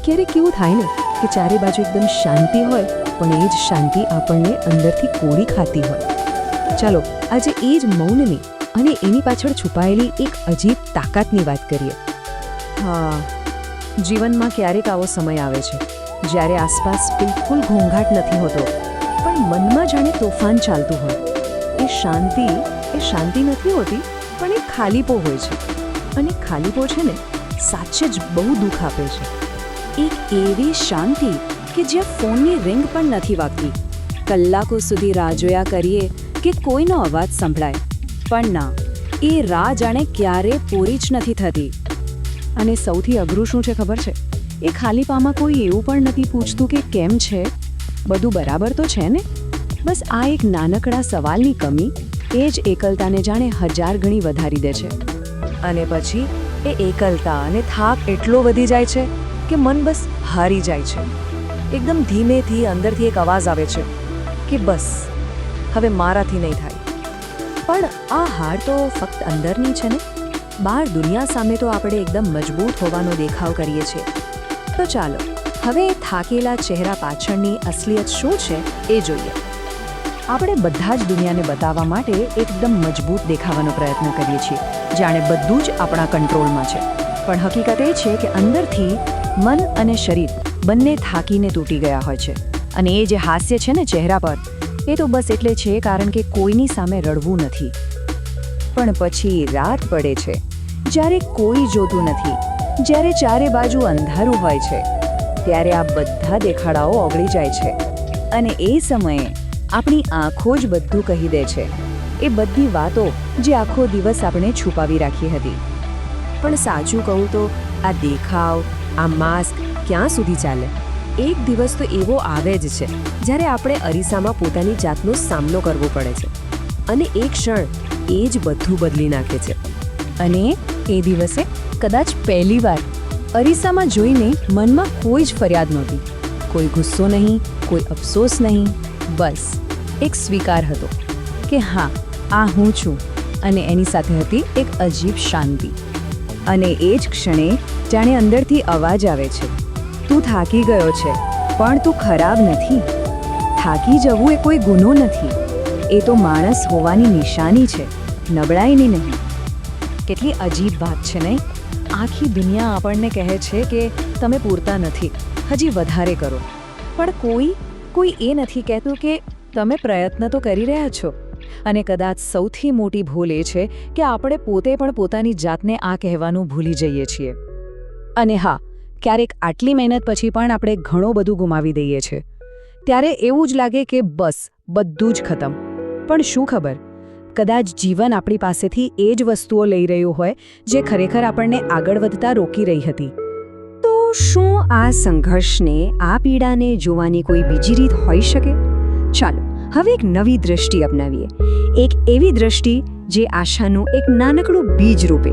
ક્યારેક કેવું થાય ને કે ચારે બાજુ એકદમ શાંતિ હોય, પણ એ જ શાંતિ આપણને અંદરથી કોરી ખાતી હોય. ચાલો આજે એ જ મૌનની અને એની પાછળ છુપાયેલી એક અજીબ તાકાતની વાત કરીએ. હા, જીવનમાં ક્યારેક આવો સમય આવે છે જ્યારે આસપાસ બિલકુલ ઘોંઘાટ નથી હોતો, પણ મનમાં જાણે તોફાન ચાલતું હોય. એ શાંતિ નથી હોતી, પણ એ ખાલીપો હોય છે. અને ખાલીપો છે ને, સાચે જ બહુ દુઃખ આપે છે. એક એવી શાંતિ કે જ્યાં ફોનની રિંગ પણ નથી વાગતી. કલાકો સુધી રાહ જોયા કરીએ કે કોઈનો અવાજ સંભળાય, પણ ના, એ રાહ જાણે ક્યારે પૂરી જ નથી થતી. અને સૌથી અઘરું શું છે ખબર છે? એ ખાલીપામાં કોઈ એવું પણ નથી પૂછતું કે કેમ છે, બધું બરાબર તો છે ને? બસ આ એક નાનકડા સવાલની કમી એ જ એકલતાને જાણે 1000 ગણી વધારી દે છે. અને પછી એ એકલતા અને થાક એટલો વધી જાય છે કે મન બસ હારી જાય છે. એકદમ ધીમેથી અંદરથી એક અવાજ આવે છે કે બસ હવે મારાથી નહીં થાય. પણ આ હાર તો ફક્ત અંદરની છે ને. બહાર દુનિયા સામે તો આપણે એકદમ મજબૂત હોવાનો દેખાવ કરીએ છીએ. તો ચાલો હવે થાકેલા ચહેરા પાછળની અસલિયત શું છે એ જોઈએ. આપણે બધા જ દુનિયાને બતાવવા માટે એકદમ મજબૂત દેખાવાનો પ્રયત્ન કરીએ છીએ, જાણે બધું જ આપણા કંટ્રોલમાં છે. પણ હકીકત એ છે કે અંદરથી મન અને શરીર બંને થાકીને તૂટી ગયા હોય છે. અને એ જે હાસ્ય છે ને ચહેરા પર, એ તો બસ એટલે છે કારણ કે કોઈની સામે રડવું નથી. પણ પછી રાત પડે છે, જ્યારે કોઈ જોતું નથી, જ્યારે ચારે બાજુ અંધારું હોય છે, ત્યારે આ બધા દેખાડાઓ ઓગળી જાય છે. અને એ સમયે આપણી આંખો જ બધું કહી દે છે. એ બધી વાતો જે આખો દિવસ આપણે છુપાવી રાખી હતી. પણ સાચું કહું તો આ દેખાવ, આ માસ્ક ક્યાં સુધી ચાલે? એક દિવસ તો એવો આવે જ છે જ્યારે આપણે અરીસામાં પોતાની જાતનો સામનો કરવો પડે છે, અને એક ક્ષણ એ જ બધું બદલી નાખે છે. અને એ દિવસે કદાચ પહેલીવાર અરીસામાં જોઈને મનમાં કોઈ જ ફરિયાદ નહોતી, કોઈ ગુસ્સો નહીં, કોઈ અફસોસ નહીં, બસ એક સ્વીકાર હતો કે હા, આ હું છું. અને એની સાથે હતી એક અજીબ શાંતિ. અને એ જ ક્ષણે જાણે અંદરથી અવાજ આવે છે, તું થાકી ગયો છે, પણ તું ખરાબ નથી. થાકી જવું એ કોઈ ગુનો નથી, એ તો માણસ હોવાની નિશાની છે, નબળાઈની નહીં. કેટલી અજીબ વાત છે નહીં? આખી દુનિયા આપણને કહે છે કે તમે પૂરતા નથી, હજી વધારે કરો. પણ કોઈ એ નથી કહેતું કે તમે પ્રયત્ન તો કરી રહ્યા છો. અને કદાચ સૌથી મોટી ભૂલ એ છે કે આપણે પોતે પણ પોતાની જાતને આ કહેવાનું ભૂલી જઈએ છીએ. અને હા, ક્યારેક આટલી મહેનત પછી પણ આપણે ઘણું બધું ગુમાવી દઈએ છીએ. ત્યારે એવું જ લાગે કે બસ બધું જ ખતમ. પણ શું ખબર, કદાચ જીવન આપણી પાસેથી એ જ વસ્તુઓ લઈ રહ્યું હોય જે ખરેખર આપણને આગળ વધતા રોકી રહી હતી. તો શું આ સંઘર્ષને, આ પીડાને જોવાની કોઈ બીજી રીત હોઈ શકે? ચાલો હવે એક નવી દ્રષ્ટિ અપનાવીએ. એક એવી દ્રષ્ટિ જે આશાનું એક નાનકડું બીજ રૂપે.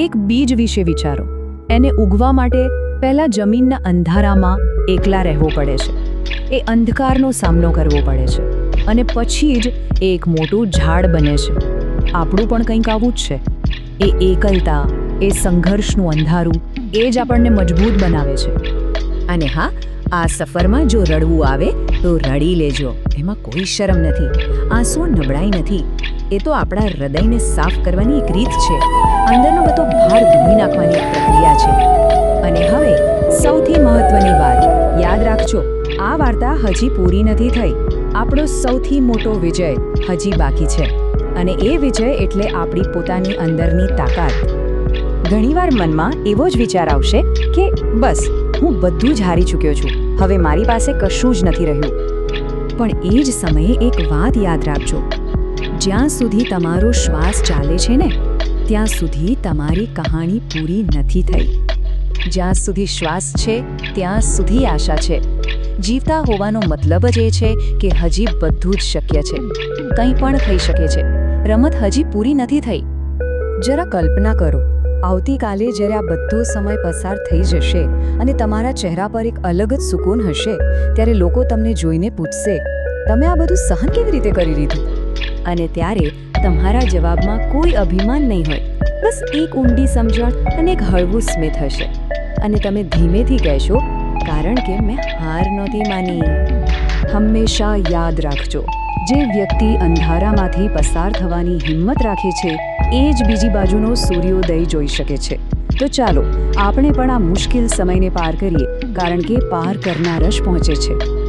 એક બીજ વિશે વિચારો. એને ઉગવા માટે પહેલા જમીનના અંધારામાં એકલા રહેવો પડે છે, એ અંધકારનો સામનો કરવો પડે છે, અને પછી જ એ એક મોટું ઝાડ બને છે. આપણું પણ કંઈક આવું જ છે. એ એકલતા, એ સંઘર્ષનું અંધારું, એ જ આપણને મજબૂત બનાવે છે. અને હા, આ સફરમાં જો રડવું આવે તો રડી લેજો, એમાં કોઈ શરમ નથી. આંસુ નબળાઈ નથી, એ તો આપણા હૃદયને સાફ કરવાની એક રીત છે, અંદરનો બધો ભાર ધોઈ નાખવાની એક પ્રક્રિયા છે. અને હવે સૌથી મહત્વની વાત યાદ રાખજો, આ વાર્તા હજી પૂરી નથી થઈ. આપણો સૌથી મોટો વિજય હજી બાકી છે, અને એ વિજય એટલે આપણી પોતાની અંદરની તાકાત. ઘણીવાર મનમાં એવો જ વિચાર આવશે કે બસ હું બધું જ હારી ચૂક્યો છું, હવે મારી પાસે કશું જ નથી રહ્યું. પણ એ જ સમયે એક વાત યાદ રાખજો, જ્યાં સુધી તમારો શ્વાસ ચાલે છે ને, ત્યાં સુધી તમારી કહાણી પૂરી નથી થઈ. જ્યાં સુધી શ્વાસ છે ત્યાં સુધી આશા છે. જીવતા હોવાનો મતલબ જ એ છે કે હજી બધું જ શક્ય છે, કંઈ પણ થઈ શકે છે. રમત હજી પૂરી નથી થઈ. જરા કલ્પના કરો, આવતીકાલે જ્યારે આ બધો સમય પસાર થઈ જશે અને તમારા ચહેરા પર એક અલગ જ સુકૂન હશે, ત્યારે લોકો તમને જોઈને પૂછશે, તમે આ બધું સહન કેવી રીતે કરી લીધું? અને ત્યારે તમારા જવાબમાં કોઈ અભિમાન નહીં હોય, બસ એક ઊંડી સમજણ અને એક હળવું સ્મિત હશે. અને તમે ધીમેથી કહેશો, કારણ કે મેં હાર નહોતી માની. હંમેશા યાદ રાખજો, જે વ્યક્તિ અંધારામાંથી પસાર થવાની હિંમત રાખે છે એ જ બીજી બાજુનો સૂર્યોદય જોઈ શકે છે. તો ચાલો આપણે પણ આ મુશ્કેલ સમયને પાર કરીએ, કારણ કે પાર કરનાર જ પહોંચે છે.